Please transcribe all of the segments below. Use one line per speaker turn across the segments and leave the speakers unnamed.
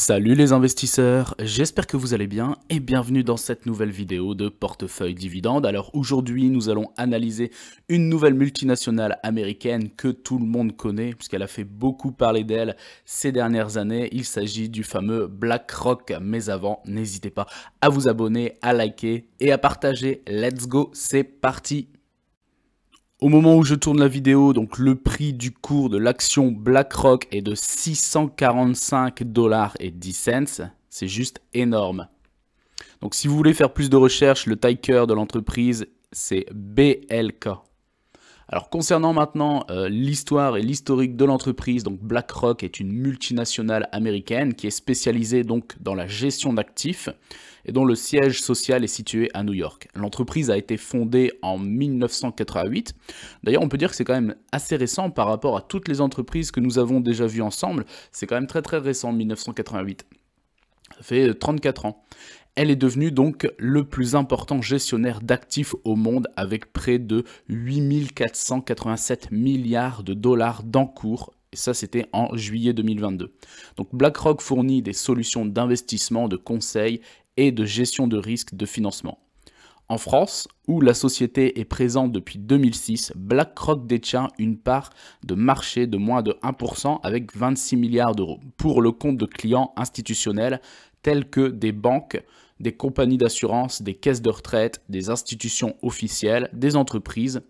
Salut les investisseurs, j'espère que vous allez bien et bienvenue dans cette nouvelle vidéo de Portefeuille Dividende. Alors aujourd'hui nous allons analyser une nouvelle multinationale américaine que tout le monde connaît puisqu'elle a fait beaucoup parler d'elle ces dernières années. Il s'agit du fameux BlackRock, mais avant n'hésitez pas à vous abonner, à liker et à partager. Let's go, c'est parti! Au moment où je tourne la vidéo, donc le prix du cours de l'action BlackRock est de 645,10 $. C'est juste énorme. Donc si vous voulez faire plus de recherches, le ticker de l'entreprise, c'est BLK. Alors concernant maintenant l'histoire et l'historique de l'entreprise, donc BlackRock est une multinationale américaine qui est spécialisée donc dans la gestion d'actifs et dont le siège social est situé à New York. L'entreprise a été fondée en 1988. D'ailleurs, on peut dire que c'est quand même assez récent par rapport à toutes les entreprises que nous avons déjà vues ensemble. C'est quand même très très récent, 1988. Ça fait 34 ans. Elle est devenue donc le plus important gestionnaire d'actifs au monde avec près de 8 487 milliards de dollars d'encours. Et ça, c'était en juillet 2022. Donc BlackRock fournit des solutions d'investissement, de conseil et de gestion de risque de financement. En France, où la société est présente depuis 2006, BlackRock détient une part de marché de moins de 1% avec 26 milliards d'euros pour le compte de clients institutionnels tels que des banques, des compagnies d'assurance, des caisses de retraite, des institutions officielles, des entreprises,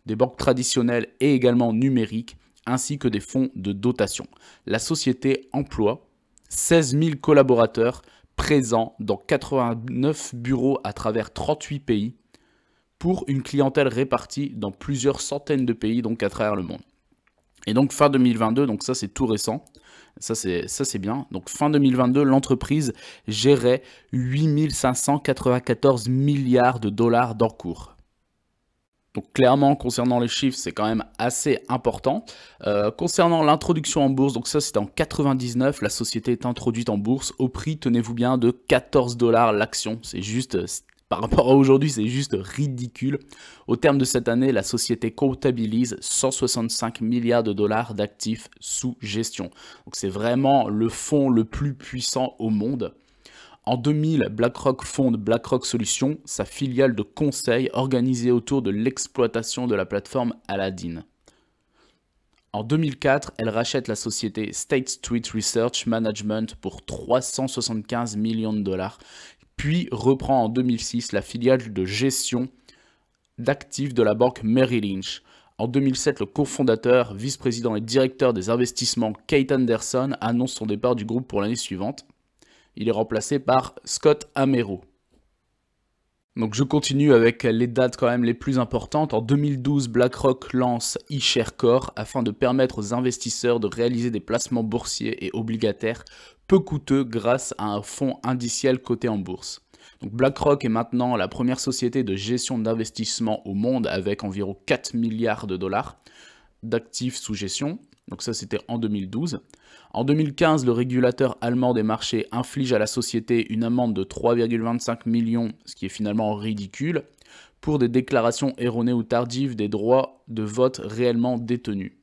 des banques traditionnelles et également numériques, ainsi que des fonds de dotation. La société emploie 16 000 collaborateurs présents dans 89 bureaux à travers 38 pays pour une clientèle répartie dans plusieurs centaines de pays donc à travers le monde. Et donc fin 2022, donc ça c'est tout récent, ça c'est bien. Donc fin 2022, l'entreprise gérait 8 594 milliards de dollars d'encours. Donc clairement, concernant les chiffres, c'est quand même assez important. Concernant l'introduction en bourse, donc ça c'était en 99, la société est introduite en bourse au prix, tenez-vous bien, de 14 $ l'action. C'est juste, par rapport à aujourd'hui, c'est juste ridicule. Au terme de cette année, la société comptabilise 165 milliards de dollars d'actifs sous gestion. Donc c'est vraiment le fonds le plus puissant au monde. En 2000, BlackRock fonde BlackRock Solutions, sa filiale de conseil organisée autour de l'exploitation de la plateforme Aladdin. En 2004, elle rachète la société State Street Research Management pour 375 millions de dollars, puis reprend en 2006 la filiale de gestion d'actifs de la banque Merrill Lynch. En 2007, le cofondateur, vice-président et directeur des investissements Keith Anderson annonce son départ du groupe pour l'année suivante. Il est remplacé par Scott Amero. Donc je continue avec les dates quand même les plus importantes. En 2012, BlackRock lance eShareCore afin de permettre aux investisseurs de réaliser des placements boursiers et obligataires peu coûteux grâce à un fonds indiciel coté en bourse. Donc BlackRock est maintenant la première société de gestion d'investissement au monde avec environ 4 milliards de dollars d'actifs sous gestion. Donc ça c'était en 2012. En 2015, le régulateur allemand des marchés inflige à la société une amende de 3,25 millions, ce qui est finalement ridicule, pour des déclarations erronées ou tardives des droits de vote réellement détenus.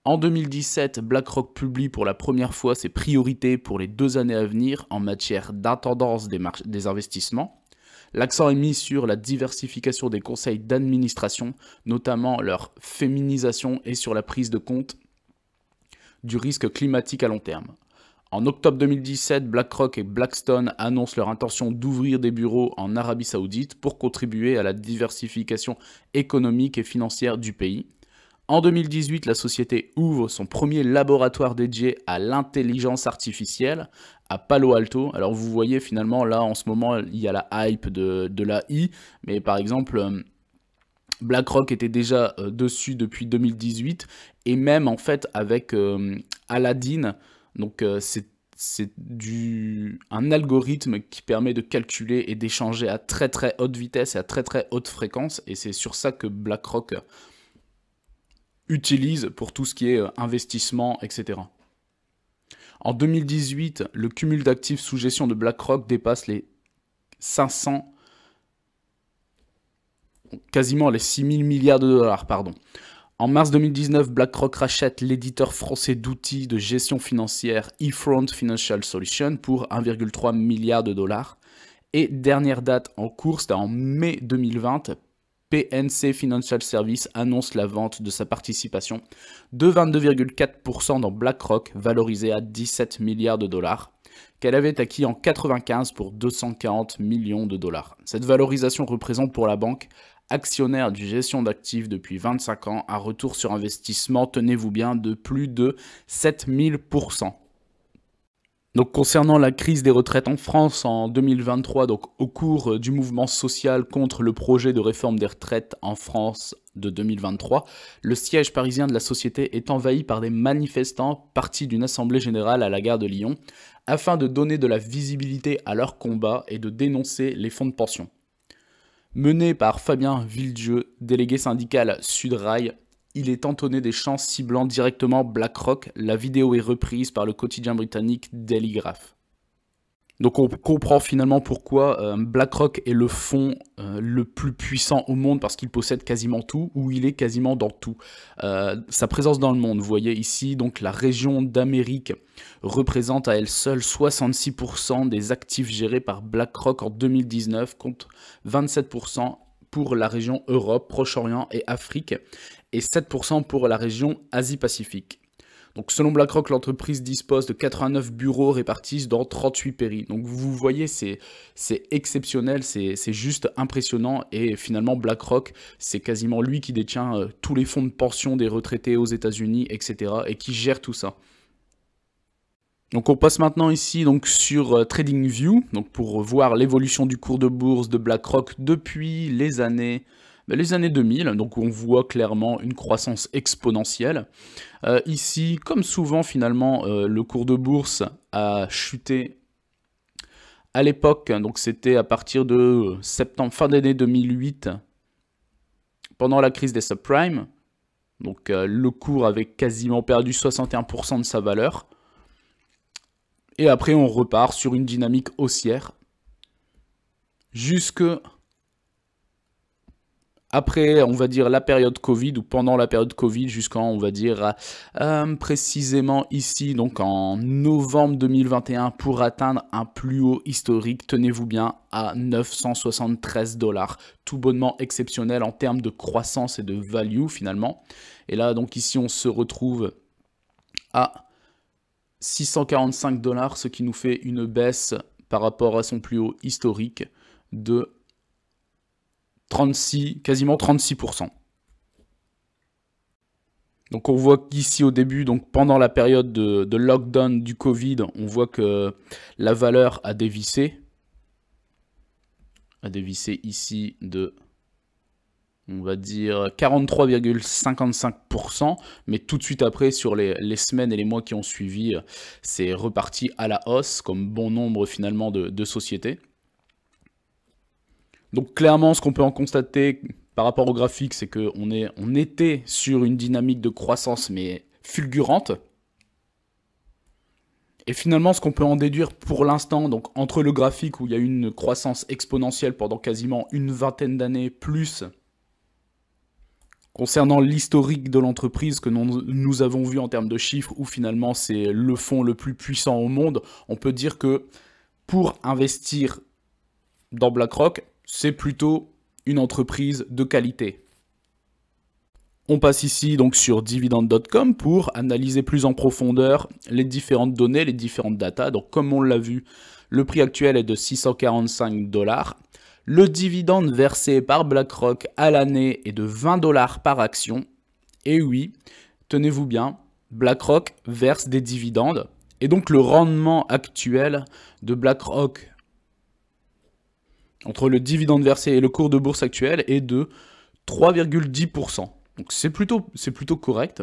En 2017, BlackRock publie pour la première fois ses priorités pour les 2 années à venir en matière d'intendance des investissements. L'accent est mis sur la diversification des conseils d'administration, notamment leur féminisation et sur la prise de compte du risque climatique à long terme. En octobre 2017, BlackRock et Blackstone annoncent leur intention d'ouvrir des bureaux en Arabie Saoudite pour contribuer à la diversification économique et financière du pays. En 2018, la société ouvre son premier laboratoire dédié à l'intelligence artificielle à Palo Alto. Alors vous voyez finalement là en ce moment il y a la hype de l'AI, mais par exemple BlackRock était déjà dessus depuis 2018 et même en fait avec Aladdin, donc c'est un algorithme qui permet de calculer et d'échanger à très très haute vitesse et à très très haute fréquence, et c'est sur ça que BlackRock utilise pour tout ce qui est investissement, etc. En 2018, le cumul d'actifs sous gestion de BlackRock dépasse les 500, quasiment les 6 000 milliards de dollars, pardon. En mars 2019, BlackRock rachète l'éditeur français d'outils de gestion financière eFront Financial Solutions pour 1,3 milliard de dollars. Et dernière date en cours, c'était en mai 2020, PNC Financial Services annonce la vente de sa participation de 22,4% dans BlackRock, valorisée à 17 milliards de dollars, qu'elle avait acquis en 1995 pour 240 millions de dollars. Cette valorisation représente pour la banque, actionnaire du gestion d'actifs depuis 25 ans, un retour sur investissement, tenez-vous bien, de plus de 7000%. Donc concernant la crise des retraites en France en 2023, donc au cours du mouvement social contre le projet de réforme des retraites en France de 2023, le siège parisien de la société est envahi par des manifestants partis d'une assemblée générale à la gare de Lyon afin de donner de la visibilité à leur combat et de dénoncer les fonds de pension. Mené par Fabien Villedieu, délégué syndical Sudrail, il est entonné des chants ciblant directement BlackRock. La vidéo est reprise par le quotidien britannique Daily Graph. Donc on comprend finalement pourquoi BlackRock est le fonds le plus puissant au monde, parce qu'il possède quasiment tout, ou il est quasiment dans tout. Sa présence dans le monde, vous voyez ici, donc la région d'Amérique représente à elle seule 66% des actifs gérés par BlackRock en 2019, contre 27% pour la région Europe, Proche-Orient et Afrique, et 7% pour la région Asie-Pacifique. Donc selon BlackRock, l'entreprise dispose de 89 bureaux répartis dans 38 pays. Donc vous voyez, c'est exceptionnel, c'est juste impressionnant. Et finalement, BlackRock, c'est quasiment lui qui détient tous les fonds de pension des retraités aux États-Unis, etc. et qui gère tout ça. Donc on passe maintenant ici donc sur TradingView, donc pour voir l'évolution du cours de bourse de BlackRock depuis les années 2000, donc on voit clairement une croissance exponentielle. Ici, comme souvent finalement, le cours de bourse a chuté à l'époque, donc c'était à partir de septembre, fin d'année 2008, pendant la crise des subprimes. Donc le cours avait quasiment perdu 61% de sa valeur. Et après, on repart sur une dynamique haussière jusque après, on va dire, la période Covid, ou pendant la période Covid, jusqu'en, on va dire, précisément ici, donc en novembre 2021, pour atteindre un plus haut historique, tenez-vous bien, à 973 $. Tout bonnement exceptionnel en termes de croissance et de value, finalement. Et là, donc ici, on se retrouve à 645 $, ce qui nous fait une baisse par rapport à son plus haut historique de quasiment 36%. Donc on voit qu'ici au début, donc pendant la période de lockdown du Covid, on voit que la valeur a dévissé. Ici de, on va dire, 43,55%. Mais tout de suite après, sur les semaines et les mois qui ont suivi, c'est reparti à la hausse, comme bon nombre finalement de sociétés. Donc clairement, ce qu'on peut en constater par rapport au graphique, c'est qu'on était sur une dynamique de croissance, mais fulgurante. Et finalement, ce qu'on peut en déduire pour l'instant, donc entre le graphique où il y a eu une croissance exponentielle pendant quasiment une vingtaine d'années, plus concernant l'historique de l'entreprise que nous avons vu en termes de chiffres, où finalement c'est le fonds le plus puissant au monde, on peut dire que pour investir dans BlackRock, c'est plutôt une entreprise de qualité. On passe ici donc sur dividende.com pour analyser plus en profondeur les différentes données, les différentes datas. Donc comme on l'a vu, le prix actuel est de 645 $. Le dividende versé par BlackRock à l'année est de 20 $ par action. Et oui, tenez-vous bien, BlackRock verse des dividendes. Et donc le rendement actuel de BlackRock entre le dividende versé et le cours de bourse actuel est de 3,10%. Donc c'est plutôt correct.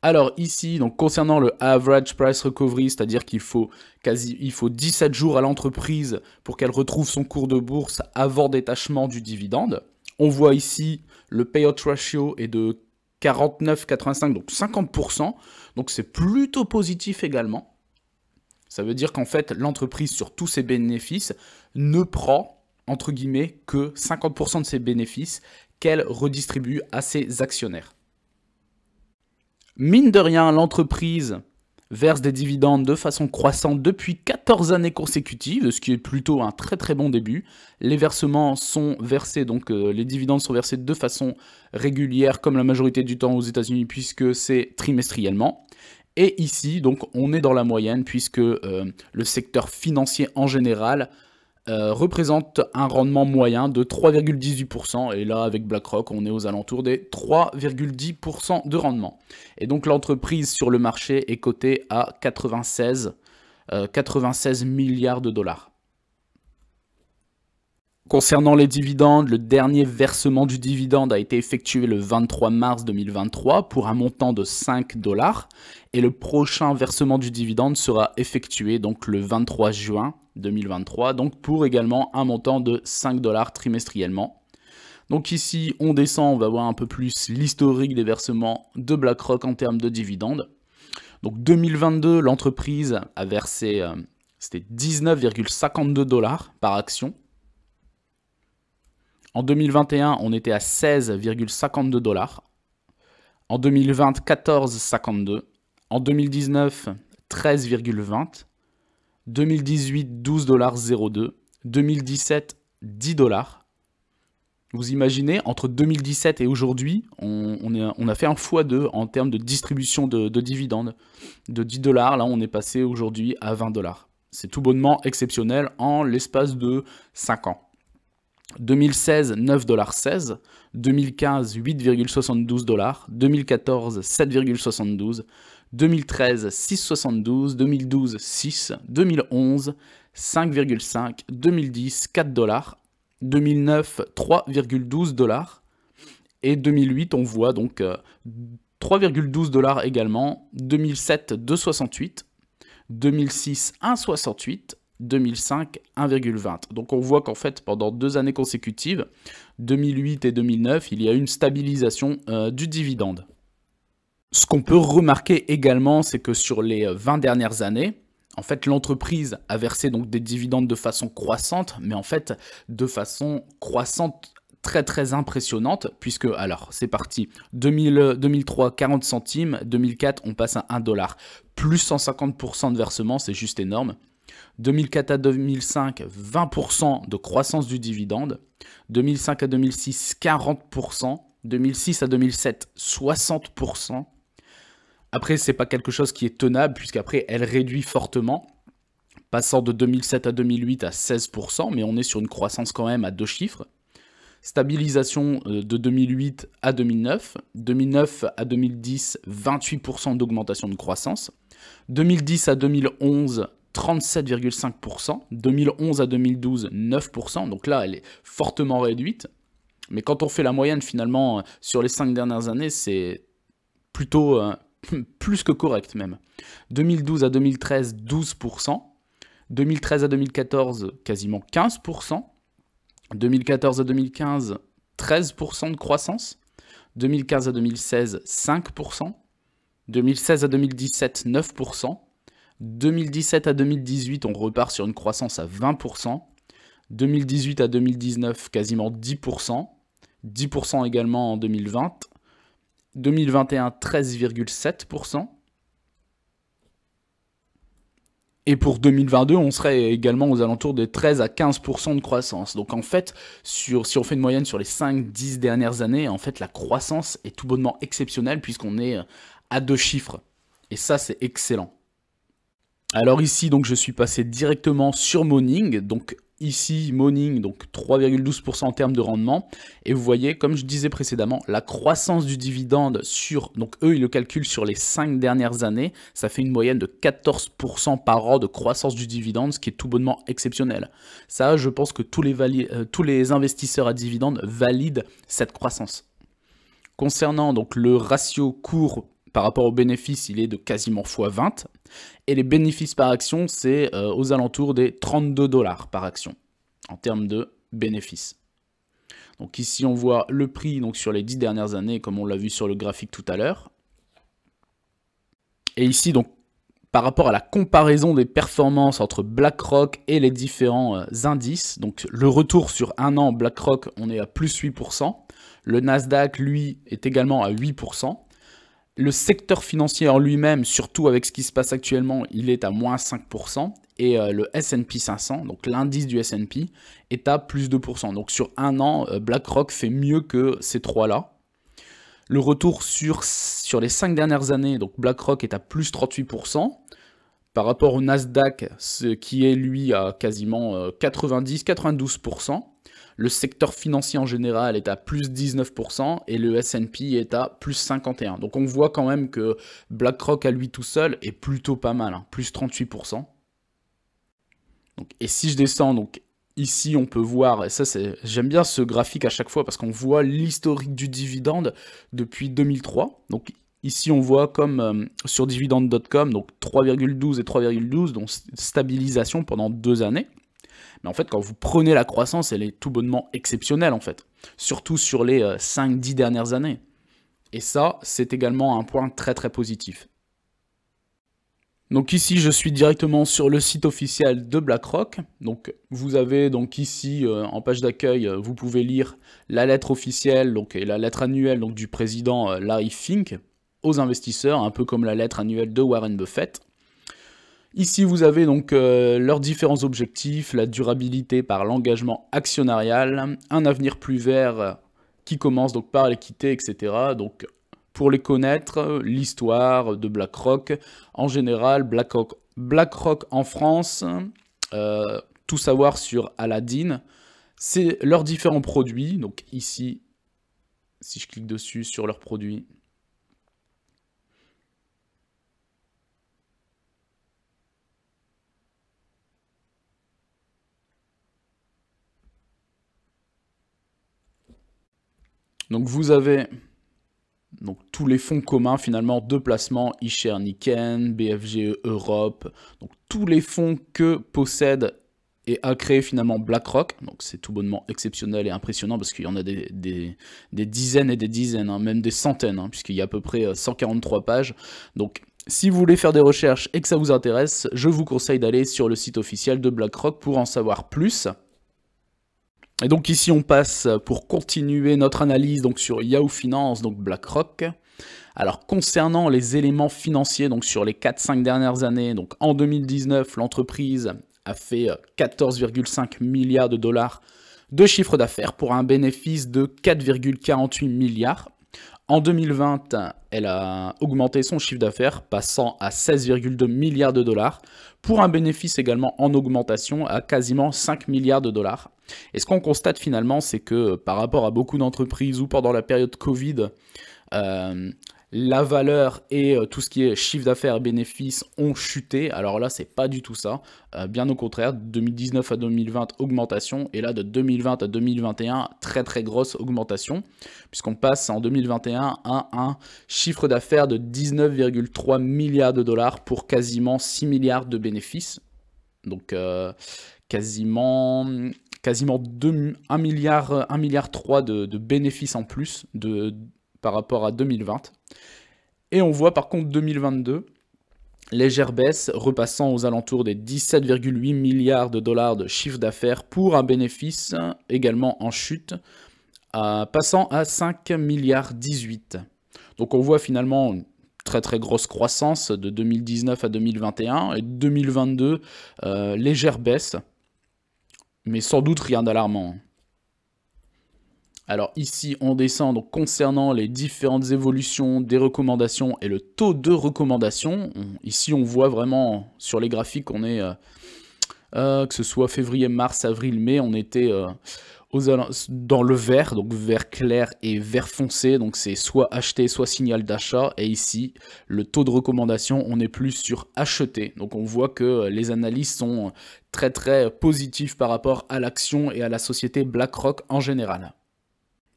Alors ici, donc concernant le average price recovery, c'est-à-dire qu'il faut 17 jours à l'entreprise pour qu'elle retrouve son cours de bourse avant détachement du dividende. On voit ici le payout ratio est de 49,85, donc 50%. Donc c'est plutôt positif également. Ça veut dire qu'en fait, l'entreprise, sur tous ses bénéfices, ne prend entre guillemets, que 50% de ses bénéfices qu'elle redistribue à ses actionnaires. Mine de rien, l'entreprise verse des dividendes de façon croissante depuis 14 années consécutives, ce qui est plutôt un très très bon début. Les versements sont versés, donc les dividendes sont versés de façon régulière, comme la majorité du temps aux États-Unis, puisque c'est trimestriellement. Et ici, donc, on est dans la moyenne, puisque le secteur financier en général représente un rendement moyen de 3,18%, et là avec BlackRock on est aux alentours des 3,10% de rendement. Et donc l'entreprise sur le marché est cotée à 96 milliards de dollars. Concernant les dividendes, le dernier versement du dividende a été effectué le 23 mars 2023 pour un montant de 5 $, et le prochain versement du dividende sera effectué donc le 23 juin 2023, donc pour également un montant de 5 $ trimestriellement. Donc ici, on descend, on va voir un peu plus l'historique des versements de BlackRock en termes de dividendes. Donc 2022, l'entreprise a versé, c'était 19,52 $ par action. En 2021, on était à 16,52 $. En 2020, 14,52 $. En 2019, 13,20 $. 2018, 12,02 $. 2017, 10 $. Vous imaginez, entre 2017 et aujourd'hui, on a fait un x2 en termes de distribution de dividendes. De 10 $, là, on est passé aujourd'hui à 20 $. C'est tout bonnement exceptionnel en l'espace de 5 ans. 2016, 9,16 $, 2015, 8,72 $, 2014, 7,72 $, 2013, 6,72 $, 2012, 6 $, 2011, 5,5 $, 2010, 4 $, 2009, 3,12 $, et 2008, on voit donc 3,12 $ également, 2007, 2,68 $, 2006, 1,68 $, 2005, 1,20. Donc on voit qu'en fait, pendant 2 années consécutives, 2008 et 2009, il y a une stabilisation du dividende. Ce qu'on peut remarquer également, c'est que sur les 20 dernières années, en fait, l'entreprise a versé donc des dividendes de façon croissante, mais en fait, de façon croissante très très impressionnante, puisque, alors, c'est parti, 2003, 40 centimes, 2004, on passe à 1 $, plus 150% de versement, c'est juste énorme. 2004 à 2005, 20% de croissance du dividende. 2005 à 2006, 40%. 2006 à 2007, 60%. Après, c'est pas quelque chose qui est tenable, puisqu'après, elle réduit fortement, passant de 2007 à 2008 à 16%, mais on est sur une croissance quand même à 2 chiffres. Stabilisation de 2008 à 2009. 2009 à 2010, 28% d'augmentation de croissance. 2010 à 2011, 37,5%, 2011 à 2012, 9%, donc là elle est fortement réduite, mais quand on fait la moyenne finalement sur les 5 dernières années, c'est plutôt plus que correct même. 2012 à 2013, 12%, 2013 à 2014, quasiment 15%, 2014 à 2015, 13% de croissance, 2015 à 2016, 5%, 2016 à 2017, 9%, 2017 à 2018, on repart sur une croissance à 20%. 2018 à 2019, quasiment 10%. 10% également en 2020. 2021, 13,7%. Et pour 2022, on serait également aux alentours de 13 à 15% de croissance. Donc en fait, si on fait une moyenne sur les 5-10 dernières années, en fait la croissance est tout bonnement exceptionnelle puisqu'on est à 2 chiffres. Et ça, c'est excellent. Alors ici, donc, je suis passé directement sur Morning. Donc ici, Morning, donc 3,12% en termes de rendement. Et vous voyez, comme je disais précédemment, la croissance du dividende sur... Donc eux, ils le calculent sur les 5 dernières années. Ça fait une moyenne de 14% par an de croissance du dividende, ce qui est tout bonnement exceptionnel. Ça, je pense que tous les investisseurs à dividendes valident cette croissance. Concernant donc le ratio cours par rapport aux bénéfices, il est de quasiment x20. Et les bénéfices par action, c'est aux alentours des 32 $ par action, en termes de bénéfices. Donc ici, on voit le prix donc, sur les 10 dernières années, comme on l'a vu sur le graphique tout à l'heure. Et ici, donc, par rapport à la comparaison des performances entre BlackRock et les différents indices. Donc le retour sur un an, BlackRock, on est à plus 8%. Le Nasdaq, lui, est également à 8%. Le secteur financier en lui-même, surtout avec ce qui se passe actuellement, il est à moins 5%. Et le S&P 500, donc l'indice du S&P, est à plus 2%. Donc sur un an, BlackRock fait mieux que ces trois-là. Le retour sur les 5 dernières années, donc BlackRock est à plus 38%. Par rapport au Nasdaq, ce qui est lui à quasiment 90-92%. Le secteur financier en général est à plus 19% et le S&P est à plus 51%. Donc on voit quand même que BlackRock à lui tout seul est plutôt pas mal, hein, plus 38%. Donc, et si je descends, donc ici on peut voir, et ça j'aime bien ce graphique à chaque fois parce qu'on voit l'historique du dividende depuis 2003. Donc ici on voit comme sur dividende.com, donc 3,12 et 3,12, donc stabilisation pendant 2 années. Mais en fait, quand vous prenez la croissance, elle est tout bonnement exceptionnelle en fait. Surtout sur les 5-10 dernières années. Et ça, c'est également un point très très positif. Donc ici, je suis directement sur le site officiel de BlackRock. Donc vous avez donc ici, en page d'accueil, vous pouvez lire la lettre officielle donc, et la lettre annuelle donc, du président Larry Fink aux investisseurs, un peu comme la lettre annuelle de Warren Buffett. Ici, vous avez donc leurs différents objectifs, la durabilité par l'engagement actionnarial, un avenir plus vert qui commence donc par l'équité, etc. Donc, pour les connaître, l'histoire de BlackRock, en général, BlackRock en France, tout savoir sur Aladdin, c'est leurs différents produits. Donc ici, si je clique dessus sur leurs produits, donc vous avez donc, tous les fonds communs finalement de placement, iShares Nikken, BFGE Europe, donc tous les fonds que possède et a créé finalement BlackRock. Donc c'est tout bonnement exceptionnel et impressionnant parce qu'il y en a des dizaines et des dizaines, hein, même des centaines, hein, puisqu'il y a à peu près 143 pages. Donc si vous voulez faire des recherches et que ça vous intéresse, je vous conseille d'aller sur le site officiel de BlackRock pour en savoir plus. Et donc ici on passe pour continuer notre analyse donc sur Yahoo Finance, donc BlackRock. Alors concernant les éléments financiers donc sur les 4-5 dernières années, donc en 2019 l'entreprise a fait 14,5 milliards de dollars de chiffre d'affaires pour un bénéfice de 4,48 milliards. En 2020, elle a augmenté son chiffre d'affaires, passant à 16,2 milliards de dollars, pour un bénéfice également en augmentation à quasiment 5 milliards de dollars. Et ce qu'on constate finalement, c'est que par rapport à beaucoup d'entreprises ou pendant la période Covid, la valeur et tout ce qui est chiffre d'affaires et bénéfices ont chuté. Alors là, c'est pas du tout ça. Bien au contraire, de 2019 à 2020, augmentation. Et là, de 2020 à 2021, très très grosse augmentation. Puisqu'on passe en 2021 à un chiffre d'affaires de 19,3 milliards de dollars pour quasiment 6 milliards de bénéfices. Donc quasiment 1 milliard 3 de bénéfices en plus par rapport à 2020. Et on voit par contre 2022, légère baisse, repassant aux alentours des 17,8 milliards de dollars de chiffre d'affaires pour un bénéfice également en chute, passant à 5 milliards 18. Donc on voit finalement une très très grosse croissance de 2019 à 2021 et 2022, légère baisse, mais sans doute rien d'alarmant. Alors ici, on descend donc concernant les différentes évolutions des recommandations et le taux de recommandation. Ici, on voit vraiment sur les graphiques qu'on est, que ce soit février, mars, avril, mai, on était dans le vert, donc vert clair et vert foncé. Donc c'est soit acheter, soit signal d'achat. Et ici, le taux de recommandation, on est plus sur acheter. Donc on voit que les analyses sont très très positives par rapport à l'action et à la société BlackRock en général.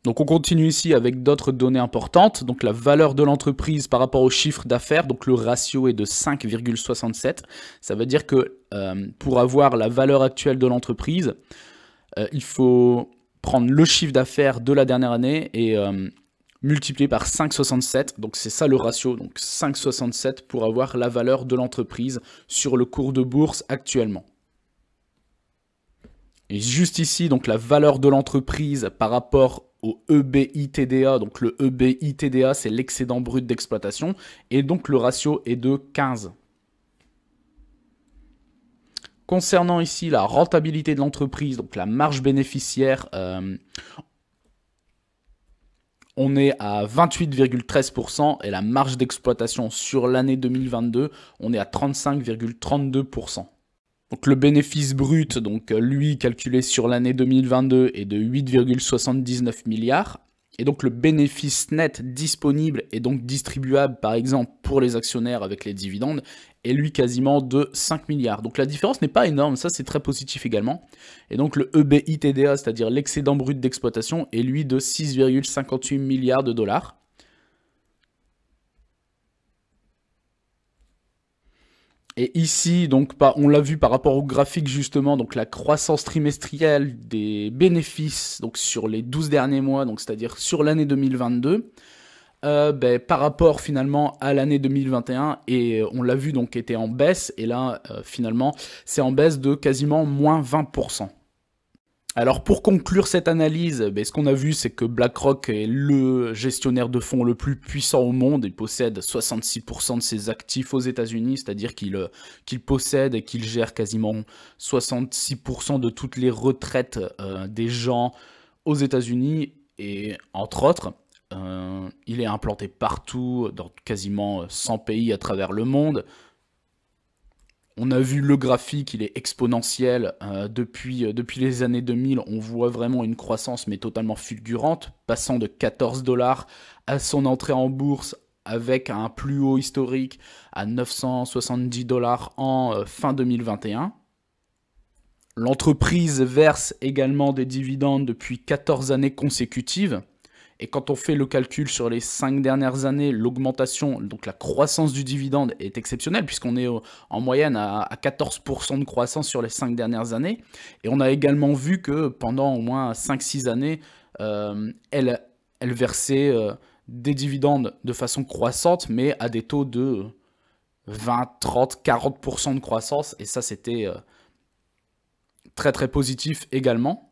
Donc on continue ici avec d'autres données importantes, donc la valeur de l'entreprise par rapport au chiffre d'affaires, donc le ratio est de 5,67. Ça veut dire que pour avoir la valeur actuelle de l'entreprise, il faut prendre le chiffre d'affaires de la dernière année et multiplié par 5,67. Donc c'est ça le ratio, donc 5,67 pour avoir la valeur de l'entreprise sur le cours de bourse actuellement. Et juste ici, donc la valeur de l'entreprise par rapport au EBITDA, donc le EBITDA c'est l'excédent brut d'exploitation, et donc le ratio est de 15. Concernant ici la rentabilité de l'entreprise, donc la marge bénéficiaire, on est à 28,13% et la marge d'exploitation sur l'année 2022, on est à 35,32%. Donc le bénéfice brut, donc lui calculé sur l'année 2022 est de 8,79 milliards. Et donc le bénéfice net disponible et donc distribuable par exemple pour les actionnaires avec les dividendes est lui quasiment de 5 milliards. Donc la différence n'est pas énorme, ça c'est très positif également. Et donc le EBITDA, c'est-à-dire l'excédent brut d'exploitation, est lui de 6,58 milliards de dollars. Et ici, donc, on l'a vu par rapport au graphique justement, donc la croissance trimestrielle des bénéfices donc sur les 12 derniers mois, donc c'est-à-dire sur l'année 2022, par rapport finalement à l'année 2021, et on l'a vu donc était en baisse, et là finalement c'est en baisse de quasiment moins 20%. Alors pour conclure cette analyse, ce qu'on a vu c'est que BlackRock est le gestionnaire de fonds le plus puissant au monde. Il possède 66% de ses actifs aux États-Unis, c'est-à-dire qu'il possède et qu'il gère quasiment 66% de toutes les retraites des gens aux États-Unis, et entre autres, il est implanté partout, dans quasiment 100 pays à travers le monde. On a vu le graphique, il est exponentiel. Depuis les années 2000, on voit vraiment une croissance, mais totalement fulgurante, passant de 14 $ à son entrée en bourse avec un plus haut historique à 970 $ en fin 2021. L'entreprise verse également des dividendes depuis 14 années consécutives. Et quand on fait le calcul sur les 5 dernières années, l'augmentation, donc la croissance du dividende est exceptionnelle, puisqu'on est en moyenne à 14% de croissance sur les 5 dernières années. Et on a également vu que pendant au moins 5-6 années, elle versait des dividendes de façon croissante, mais à des taux de 20, 30, 40% de croissance. Et ça, c'était très très positif également.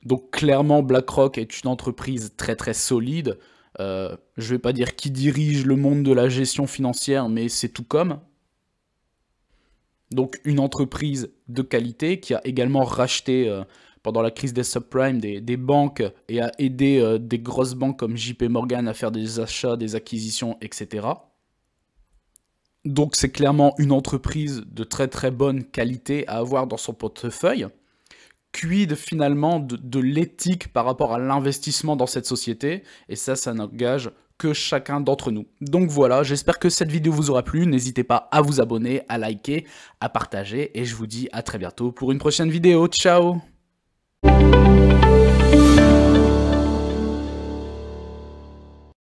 Donc clairement, BlackRock est une entreprise très très solide. Je ne vais pas dire qui dirige le monde de la gestion financière, mais c'est tout comme. Donc une entreprise de qualité qui a également racheté pendant la crise des subprimes des banques et a aidé des grosses banques comme JP Morgan à faire des achats, des acquisitions, etc. Donc c'est clairement une entreprise de très très bonne qualité à avoir dans son portefeuille. Quid finalement de l'éthique par rapport à l'investissement dans cette société, et ça n'engage que chacun d'entre nous. Donc voilà, j'espère que cette vidéo vous aura plu, n'hésitez pas à vous abonner, à liker, à partager, et je vous dis à très bientôt pour une prochaine vidéo, ciao!